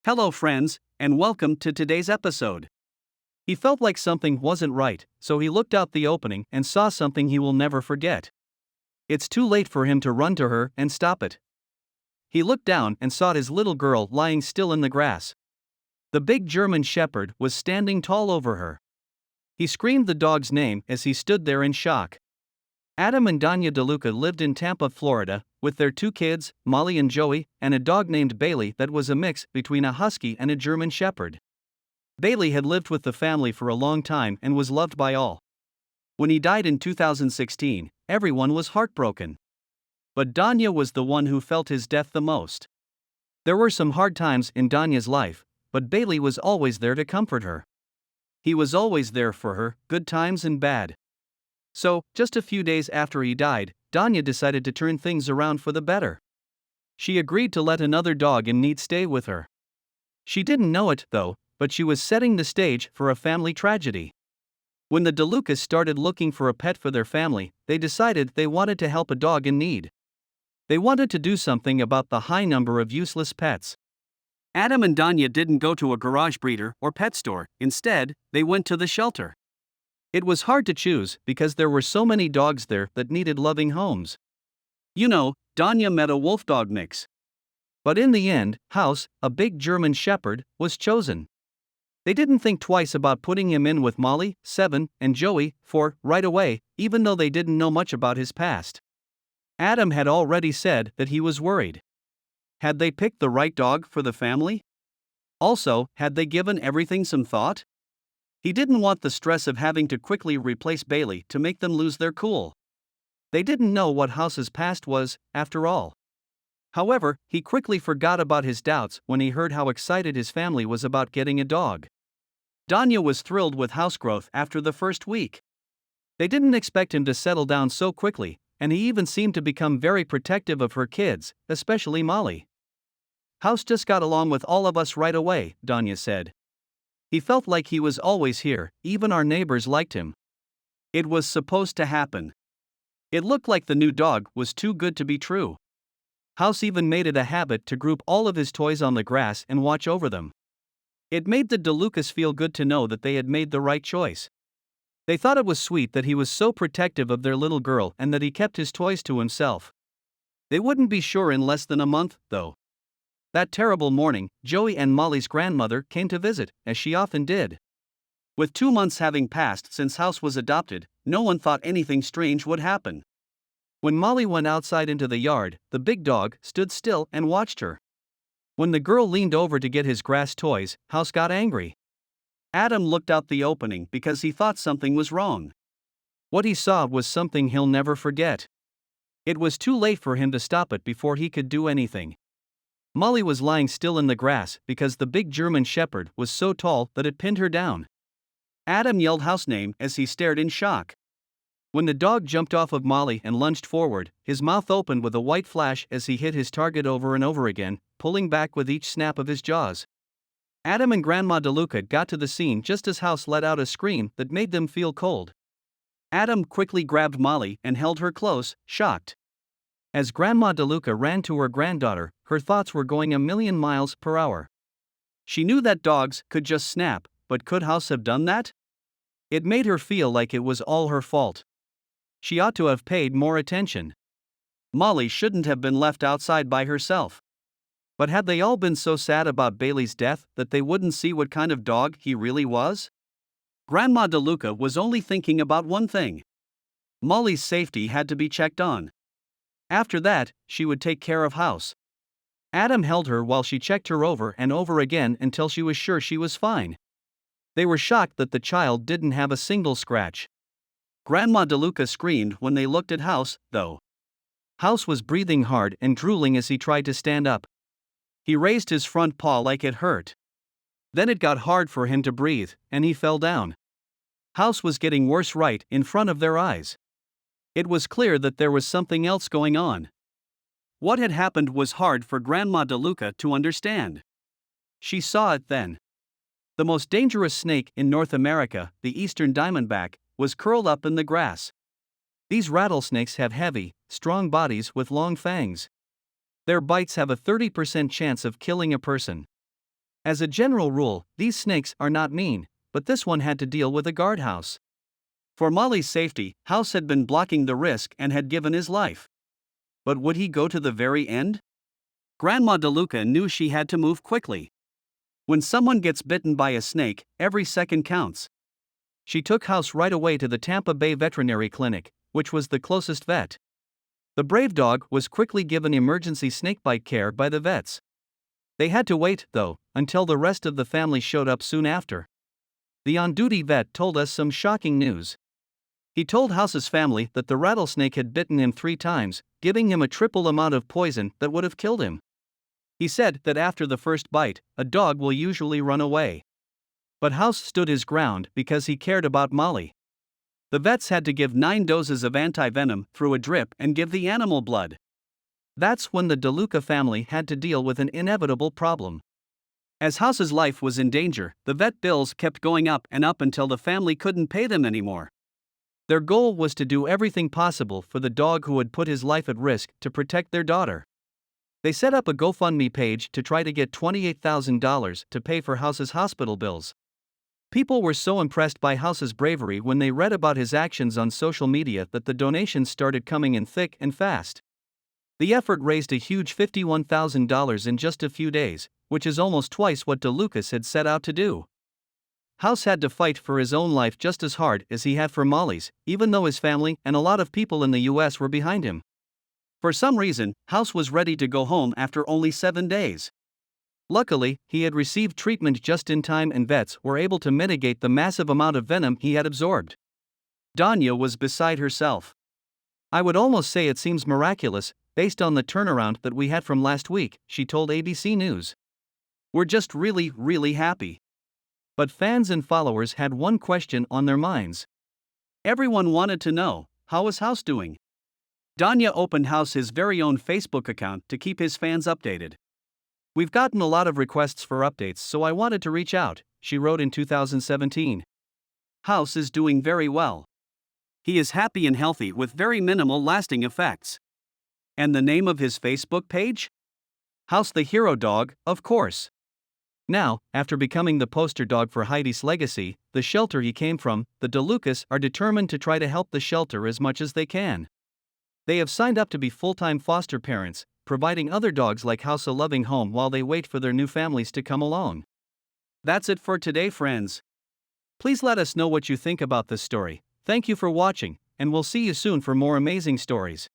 Hello, friends, and welcome to today's episode. He felt like something wasn't right, so he looked out the opening and saw something he will never forget. It's too late for him to run to her and stop it. He looked down and saw his little girl lying still in the grass. The big German shepherd was standing tall over her. He screamed the dog's name as he stood there in shock. Adam and Danya DeLuca lived in Tampa, Florida, with their two kids, Molly and Joey, and a dog named Bailey that was a mix between a husky and a German shepherd. Bailey had lived with the family for a long time and was loved by all. When he died in 2016, everyone was heartbroken. But Danya was the one who felt his death the most. There were some hard times in Danya's life, but Bailey was always there to comfort her. He was always there for her, good times and bad. So, just a few days after he died, Danya decided to turn things around for the better. She agreed to let another dog in need stay with her. She didn't know it, though, but she was setting the stage for a family tragedy. When the DeLucas started looking for a pet for their family, they decided they wanted to help a dog in need. They wanted to do something about the high number of useless pets. Adam and Danya didn't go to a garage breeder or pet store, instead, they went to the shelter. It was hard to choose because there were so many dogs there that needed loving homes. You know, Danya met a wolf dog mix. But in the end, House, a big German shepherd, was chosen. They didn't think twice about putting him in with Molly, 7, and Joey, 4, right away, even though they didn't know much about his past. Adam had already said that he was worried. Had they picked the right dog for the family? Also, had they given everything some thought? He didn't want the stress of having to quickly replace Bailey to make them lose their cool. They didn't know what House's past was, after all. However, he quickly forgot about his doubts when he heard how excited his family was about getting a dog. Danya was thrilled with House growth after the first week. They didn't expect him to settle down so quickly, and he even seemed to become very protective of her kids, especially Molly. House just got along with all of us right away, Danya said. He felt like he was always here, even our neighbors liked him. It was supposed to happen. It looked like the new dog was too good to be true. House even made it a habit to group all of his toys on the grass and watch over them. It made the DeLucas feel good to know that they had made the right choice. They thought it was sweet that he was so protective of their little girl and that he kept his toys to himself. They wouldn't be sure in less than a month, though. That terrible morning, Joey and Molly's grandmother came to visit, as she often did. With 2 months having passed since House was adopted, no one thought anything strange would happen. When Molly went outside into the yard, the big dog stood still and watched her. When the girl leaned over to get his grass toys, House got angry. Adam looked out the opening because he thought something was wrong. What he saw was something he'll never forget. It was too late for him to stop it before he could do anything. Molly was lying still in the grass because the big German shepherd was so tall that it pinned her down. Adam yelled House name as he stared in shock. When the dog jumped off of Molly and lunged forward, his mouth opened with a white flash as he hit his target over and over again, pulling back with each snap of his jaws. Adam and Grandma DeLuca got to the scene just as House let out a scream that made them feel cold. Adam quickly grabbed Molly and held her close, shocked. As Grandma DeLuca ran to her granddaughter, her thoughts were going a million miles per hour. She knew that dogs could just snap, but could House have done that? It made her feel like it was all her fault. She ought to have paid more attention. Molly shouldn't have been left outside by herself. But had they all been so sad about Bailey's death that they wouldn't see what kind of dog he really was? Grandma DeLuca was only thinking about one thing. Molly's safety had to be checked on. After that, she would take care of House. Adam held her while she checked her over and over again until she was sure she was fine. They were shocked that the child didn't have a single scratch. Grandma DeLuca screamed when they looked at House, though. House was breathing hard and drooling as he tried to stand up. He raised his front paw like it hurt. Then it got hard for him to breathe, and he fell down. House was getting worse right in front of their eyes. It was clear that there was something else going on. What had happened was hard for Grandma DeLuca to understand. She saw it then. The most dangerous snake in North America, the eastern diamondback, was curled up in the grass. These rattlesnakes have heavy, strong bodies with long fangs. Their bites have a 30% chance of killing a person. As a general rule, these snakes are not mean, but this one had to deal with a guardhouse. For Molly's safety, House had been blocking the risk and had given his life. But would he go to the very end? Grandma DeLuca knew she had to move quickly. When someone gets bitten by a snake, every second counts. She took House right away to the Tampa Bay Veterinary Clinic, which was the closest vet. The brave dog was quickly given emergency snakebite care by the vets. They had to wait, though, until the rest of the family showed up soon after. The on-duty vet told us some shocking news. He told House's family that the rattlesnake had bitten him 3 times, giving him a triple amount of poison that would have killed him. He said that after the first bite, a dog will usually run away. But House stood his ground because he cared about Molly. The vets had to give 9 doses of anti-venom through a drip and give the animal blood. That's when the DeLuca family had to deal with an inevitable problem. As House's life was in danger, the vet bills kept going up and up until the family couldn't pay them anymore. Their goal was to do everything possible for the dog who had put his life at risk to protect their daughter. They set up a GoFundMe page to try to get $28,000 to pay for House's hospital bills. People were so impressed by House's bravery when they read about his actions on social media that the donations started coming in thick and fast. The effort raised a huge $51,000 in just a few days, which is almost twice what DeLucas had set out to do. House had to fight for his own life just as hard as he had for Molly's, even though his family and a lot of people in the US were behind him. For some reason, House was ready to go home after only 7 days. Luckily, he had received treatment just in time and vets were able to mitigate the massive amount of venom he had absorbed. Danya was beside herself. I would almost say it seems miraculous, based on the turnaround that we had from last week, she told ABC News. We're just really happy. But fans and followers had one question on their minds. Everyone wanted to know, how is House doing? Danya opened House's very own Facebook account to keep his fans updated. We've gotten a lot of requests for updates, so I wanted to reach out, she wrote in 2017. House is doing very well. He is happy and healthy with very minimal lasting effects. And the name of his Facebook page? House the Hero Dog, of course. Now, after becoming the poster dog for Heidi's legacy, the shelter he came from, the DeLucas are determined to try to help the shelter as much as they can. They have signed up to be full-time foster parents, providing other dogs like House a loving home while they wait for their new families to come along. That's it for today, friends. Please let us know what you think about this story. Thank you for watching, and we'll see you soon for more amazing stories.